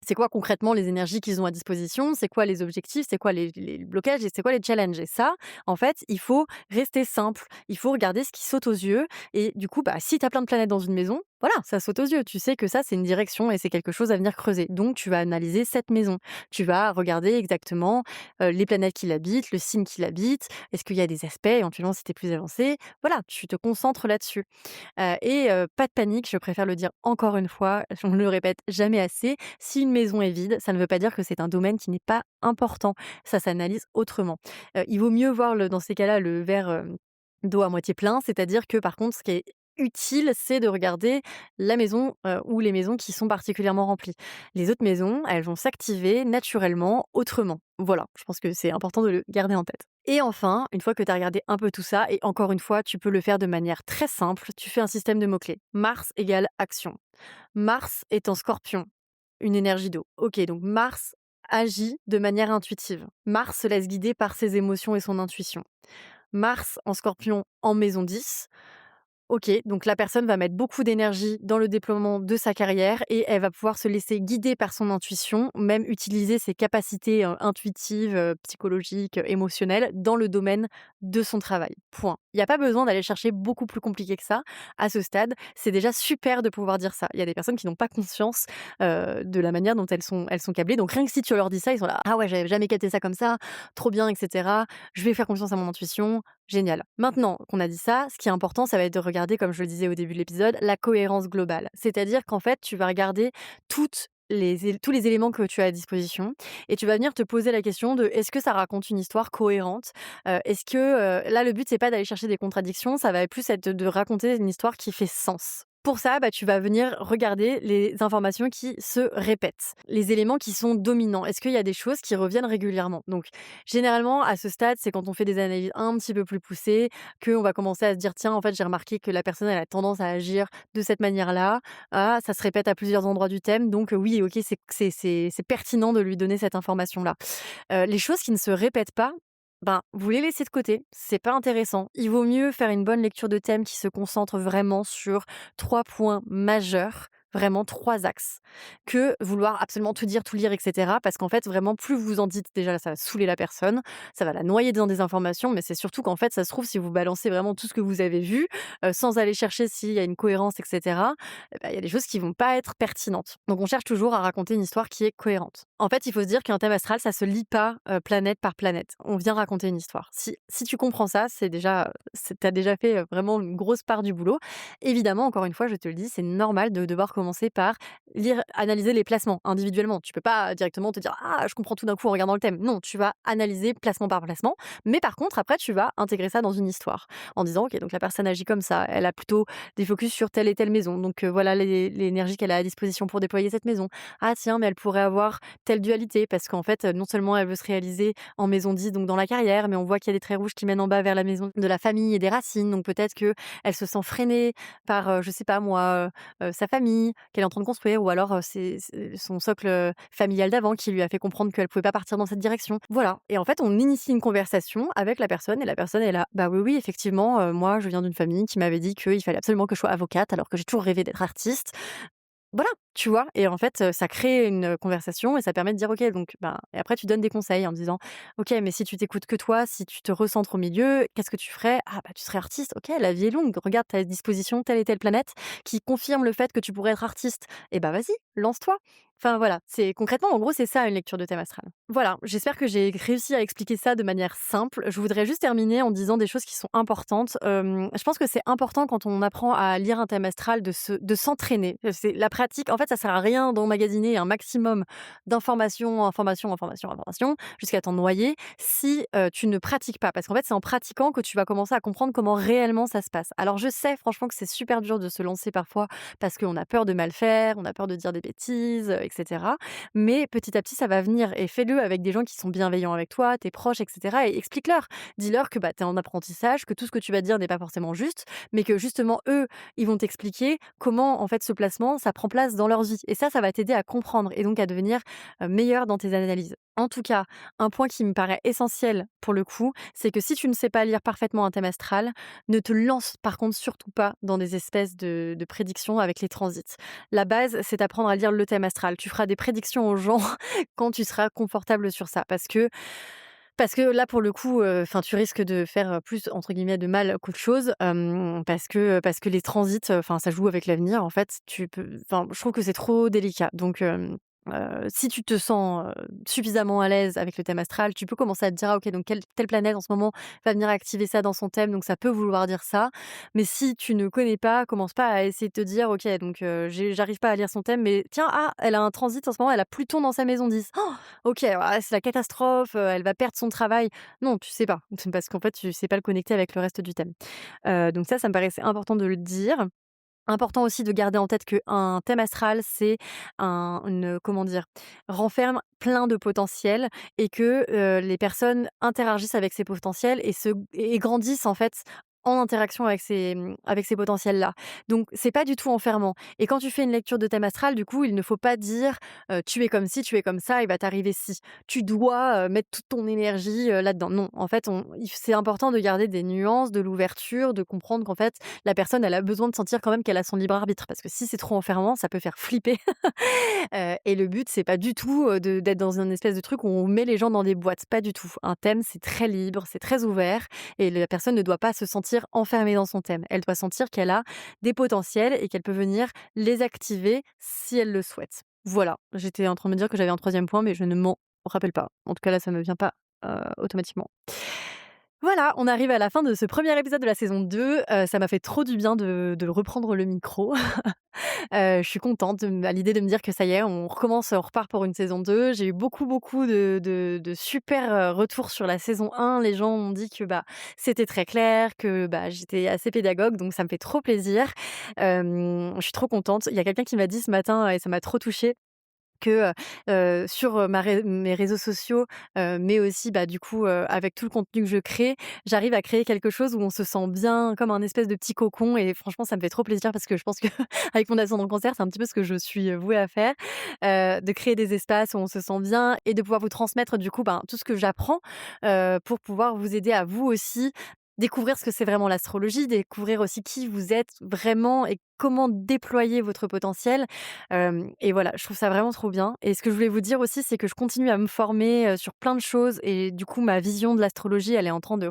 c'est quoi concrètement les énergies qu'ils ont à disposition? C'est quoi les objectifs? C'est quoi les blocages et c'est quoi les challenges? Et ça, en fait, il faut rester simple. Il faut regarder ce qui saute aux yeux et du coup, bah, si tu as plein de planètes dans une maison, voilà, ça saute aux yeux. Tu sais que ça, c'est une direction et c'est quelque chose à venir creuser. Donc, tu vas analyser cette maison. Tu vas regarder exactement, les planètes qui l'habitent, le signe qui l'habite. Est-ce qu'il y a des aspects, éventuellement, si tu es plus avancé? Voilà, tu te concentres là-dessus. Pas de panique, je préfère le dire encore une fois, on ne le répète jamais assez, si une maison est vide, ça ne veut pas dire que c'est un domaine qui n'est pas important. Ça s'analyse autrement. Il vaut mieux voir dans ces cas-là, le verre, d'eau à moitié plein, c'est-à-dire que par contre, ce qui est utile, c'est de regarder la maison, ou les maisons qui sont particulièrement remplies. Les autres maisons, elles vont s'activer naturellement autrement. Voilà, je pense que c'est important de le garder en tête. Et enfin, une fois que tu as regardé un peu tout ça, et encore une fois, tu peux le faire de manière très simple, tu fais un système de mots-clés. Mars égale action. Mars est en Scorpion, une énergie d'eau. OK, donc Mars agit de manière intuitive. Mars se laisse guider par ses émotions et son intuition. Mars en Scorpion en maison 10. OK, donc la personne va mettre beaucoup d'énergie dans le déploiement de sa carrière et elle va pouvoir se laisser guider par son intuition, même utiliser ses capacités, intuitives, psychologiques, émotionnelles dans le domaine de son travail. Point. Il n'y a pas besoin d'aller chercher beaucoup plus compliqué que ça à ce stade. C'est déjà super de pouvoir dire ça. Il y a des personnes qui n'ont pas conscience, de la manière dont elles sont câblées. Donc rien que si tu leur dis ça, ils sont là: «Ah ouais, j'avais jamais capté ça comme ça, trop bien et cetera. Je vais faire confiance à mon intuition». Génial. Maintenant qu'on a dit ça, ce qui est important, ça va être de regarder, comme je le disais au début de l'épisode, la cohérence globale. C'est-à-dire qu'en fait, tu vas regarder tous les éléments que tu as à disposition et tu vas venir te poser la question de est-ce que ça raconte une histoire cohérente. Est-ce que là, le but, c'est pas d'aller chercher des contradictions, ça va plus être de raconter une histoire qui fait sens. Pour ça, bah, tu vas venir regarder les informations qui se répètent, les éléments qui sont dominants. Est-ce qu'il y a des choses qui reviennent régulièrement? Donc, généralement, à ce stade, c'est quand on fait des analyses un petit peu plus poussées qu'on va commencer à se dire: «Tiens, en fait, j'ai remarqué que la personne, elle a tendance à agir de cette manière-là. Ah, ça se répète à plusieurs endroits du thème, donc oui, OK, c'est pertinent de lui donner cette information-là». Les choses qui ne se répètent pas, ben, vous les laissez de côté, c'est pas intéressant. Il vaut mieux faire une bonne lecture de thème qui se concentre vraiment sur 3 points majeurs, vraiment 3 axes, que vouloir absolument tout dire, tout lire et cetera. Parce qu'en fait, vraiment, plus vous en dites, déjà, ça va saouler la personne, ça va la noyer dans des informations, mais c'est surtout qu'en fait, ça se trouve, si vous balancez vraiment tout ce que vous avez vu, sans aller chercher s'il y a une cohérence et cetera, il y a des choses qui vont pas être pertinentes. Donc on cherche toujours à raconter une histoire qui est cohérente. En fait, il faut se dire qu'un thème astral, ça se lit pas, planète par planète. On vient raconter une histoire. Si tu comprends ça, tu as déjà fait, vraiment une grosse part du boulot. Évidemment, encore une fois, je te le dis, c'est normal de devoir commencer par lire, analyser les placements individuellement. Tu peux pas directement te dire: «Ah, je comprends tout d'un coup en regardant le thème». Non, tu vas analyser placement par placement, mais par contre, après, tu vas intégrer ça dans une histoire en disant: «OK, donc la personne agit comme ça, elle a plutôt des focus sur telle et telle maison, donc voilà l'énergie qu'elle a à disposition pour déployer cette maison. Ah tiens, mais elle pourrait avoir telle dualité parce qu'en fait, non seulement elle veut se réaliser en maison 10, donc dans la carrière, mais on voit qu'il y a des traits rouges qui mènent en bas vers la maison de la famille et des racines, donc peut-être que elle se sent freinée par, je sais pas moi, sa famille qu'elle est en train de construire ou alors, c'est son socle, familial d'avant qui lui a fait comprendre qu'elle pouvait pas partir dans cette direction. Voilà et en fait, on initie une conversation avec la personne et la personne est là: «Bah oui, oui, effectivement, moi je viens d'une famille qui m'avait dit qu'il fallait absolument que je sois avocate alors que j'ai toujours rêvé d'être artiste». Voilà, Tu vois? Et en fait, ça crée une conversation et ça permet de dire: «OK, donc ben» et après tu donnes des conseils en disant: «OK, mais si tu t'écoutes que toi, si tu te recentres au milieu, qu'est-ce que tu ferais? Ah bah, tu serais artiste. OK, la vie est longue. Regarde, tu as à disposition telle et telle planète qui confirme le fait que tu pourrais être artiste. Et bah, vas-y, lance-toi». Enfin voilà, c'est concrètement, en gros, c'est ça une lecture de thème astral. Voilà, j'espère que j'ai réussi à expliquer ça de manière simple. Je voudrais juste terminer en disant des choses qui sont importantes. Je pense que c'est important quand on apprend à lire un thème astral de s'entraîner. C'est la pratique. En fait, ça sert à rien d'emmagasiner un maximum d'informations, informations, informations, informations, jusqu'à t'en noyer si tu ne pratiques pas. Parce qu'en fait, c'est en pratiquant que tu vas commencer à comprendre comment réellement ça se passe. Alors, je sais franchement que c'est super dur de se lancer parfois parce qu'on a peur de mal faire, on a peur de dire des bêtises, etc. Mais petit à petit, ça va venir et fais-le avec des gens qui sont bienveillants avec toi, tes proches, etc. Et explique-leur. Dis-leur que bah, tu es en apprentissage, que tout ce que tu vas dire n'est pas forcément juste, mais que justement, eux, ils vont t'expliquer comment, en fait, ce placement, ça prend place dans leur vie. Et ça va t'aider à comprendre et donc à devenir meilleur dans tes analyses. En tout cas, un point qui me paraît essentiel pour le coup, c'est que si tu ne sais pas lire parfaitement un thème astral, ne te lance par contre surtout pas dans des espèces de prédictions avec les transits. La base, c'est d'apprendre à lire le thème astral. Tu feras des prédictions aux gens quand tu seras confortable sur ça. Parce que là, pour le coup, enfin, tu risques de faire, plus entre guillemets «de mal» qu'autre chose, parce que les transits, enfin, ça joue avec l'avenir, en fait. Tu peux enfin, je trouve que c'est trop délicat. Donc, si tu te sens, suffisamment à l'aise avec le thème astral, tu peux commencer à te dire: «Ah OK, donc telle planète en ce moment va venir activer ça dans son thème, donc ça peut vouloir dire ça». Mais si tu ne connais pas, commence pas à essayer de te dire: «OK, donc, j'arrive pas à lire son thème, mais tiens, ah, elle a un transit en ce moment, elle a Pluton dans sa maison 10. OK, ah, c'est la catastrophe, elle va perdre son travail». Non, tu sais pas, parce qu'en fait, tu sais pas le connecter avec le reste du thème. Donc ça me paraissait important de le dire. Important aussi de garder en tête qu'un thème astral, c'est comment dire? Renferme plein de potentiel et que, les personnes interagissent avec ces potentiels et grandissent en fait en interaction avec ces potentiels-là. Donc c'est pas du tout enfermant et quand tu fais une lecture de thème astral, du coup, il ne faut pas dire, «Tu es comme ci, tu es comme ça, il va t'arriver ci». Tu dois, mettre toute ton énergie, là-dedans. Non, en fait, c'est important de garder des nuances, de l'ouverture, de comprendre qu'en fait, la personne, elle a besoin de sentir quand même qu'elle a son libre arbitre parce que si c'est trop enfermant, ça peut faire flipper. Et le but, c'est pas du tout, d'être dans un espèce de truc où on met les gens dans des boîtes, pas du tout. Un thème, c'est très libre, c'est très ouvert et la personne ne doit pas se sentir enfermée dans son thème. Elle doit sentir qu'elle a des potentiels et qu'elle peut venir les activer si elle le souhaite. Voilà, j'étais en train de me dire que j'avais un troisième point, mais je ne m'en rappelle pas. En tout cas, là, ça me vient pas, automatiquement. Voilà, on arrive à la fin de ce premier épisode de la saison 2. Ça m'a fait trop du bien de reprendre le micro. Je suis contente à l'idée de me dire que ça y est, on recommence, on repart pour une saison 2. J'ai eu beaucoup, beaucoup de super, retours sur la saison 1. Les gens m'ont dit que, bah, c'était très clair, que, bah, j'étais assez pédagogue, donc ça me fait trop plaisir. Je suis trop contente. Il y a quelqu'un qui m'a dit ce matin et ça m'a trop touchée que, sur, mes réseaux sociaux, mais aussi, bah, du coup, avec tout le contenu que je crée, j'arrive à créer quelque chose où on se sent bien, comme un espèce de petit cocon et franchement, ça me fait trop plaisir parce que je pense qu'avec mon ascendant Cancer, c'est un petit peu ce que je suis, vouée à faire, de créer des espaces où on se sent bien et de pouvoir vous transmettre, du coup, ben, tout ce que j'apprends, pour pouvoir vous aider à vous aussi découvrir ce que c'est vraiment l'astrologie, découvrir aussi qui vous êtes vraiment et comment déployer votre potentiel. Et voilà, je trouve ça vraiment trop bien et ce que je voulais vous dire aussi, c'est que je continue à me former, sur plein de choses et du coup, ma vision de l'astrologie, elle est en train de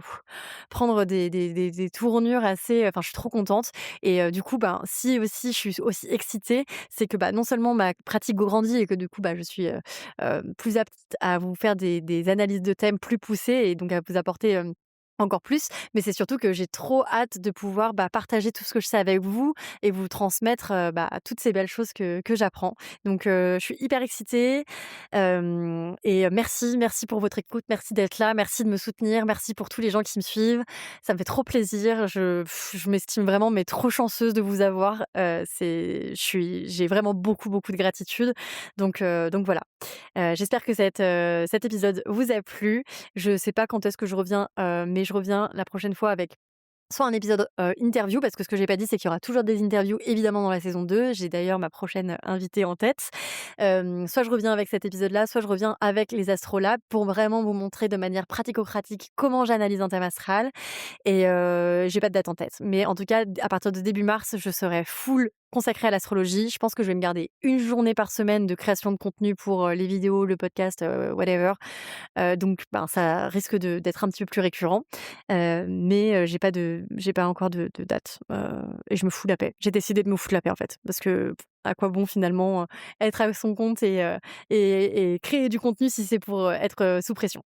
prendre des tournures assez enfin, je suis trop contente et du coup, ben, si aussi je suis aussi excitée, c'est que, bah, non seulement ma pratique grandit et que du coup, bah, je suis, plus apte à vous faire des analyses de thèmes plus poussées et donc à vous apporter, encore plus, mais c'est surtout que j'ai trop hâte de pouvoir, bah, partager tout ce que je sais avec vous et vous transmettre, bah, toutes ces belles choses que j'apprends. Donc je suis hyper excitée, et merci pour votre écoute, merci d'être là, merci de me soutenir, merci pour tous les gens qui me suivent. Ça me fait trop plaisir, je m'estime vraiment mais trop chanceuse de vous avoir, j'ai vraiment beaucoup, beaucoup de gratitude donc voilà. J'espère que cet épisode vous a plu. Je sais pas quand est-ce que je reviens, mais je reviens la prochaine fois avec soit un épisode, interview parce que ce que j'ai pas dit, c'est qu'il y aura toujours des interviews évidemment dans la saison 2. J'ai d'ailleurs ma prochaine invitée en tête. Soit je reviens avec cet épisode-là, soit je reviens avec les astrolabes pour vraiment vous montrer de manière pratico-pratique comment j'analyse un thème astral et j'ai pas de date en tête. Mais en tout cas, à partir de début mars, je serai full consacrée à l'astrologie. Je pense que je vais me garder une journée par semaine de création de contenu pour, les vidéos, le podcast, whatever. Donc ben, ça risque d'être un petit peu plus récurrent. Mais j'ai pas encore de date, et je me fous la paix. J'ai décidé de me foutre la paix, en fait, parce que à quoi bon finalement, être à son compte et créer du contenu si c'est pour, être, sous pression.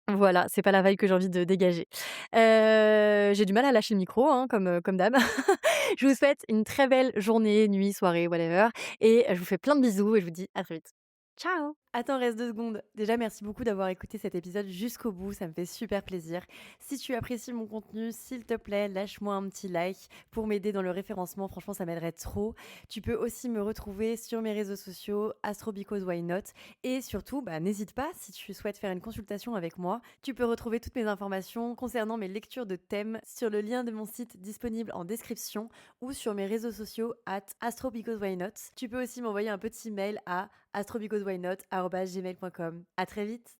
Voilà, c'est pas la vibe que j'ai envie de dégager. J'ai du mal à lâcher le micro, hein, comme d'hab. Je vous souhaite une très belle journée, nuit, soirée, whatever et je vous fais plein de bisous et je vous dis à très vite. Ciao! Attends, reste 2 secondes. Déjà, merci beaucoup d'avoir écouté cet épisode jusqu'au bout, ça me fait super plaisir. Si tu apprécies mon contenu, s'il te plaît, lâche-moi un petit like pour m'aider dans le référencement, franchement, ça m'aiderait trop. Tu peux aussi me retrouver sur mes réseaux sociaux, Astro Because Why Not et surtout, bah, n'hésite pas, si tu souhaites faire une consultation avec moi, tu peux retrouver toutes mes informations concernant mes lectures de thèmes sur le lien de mon site disponible en description ou sur mes réseaux sociaux @astrobecauseWhyNot. Tu peux aussi m'envoyer un petit mail à astrobecauseWhyNot@gmail.com. À très vite.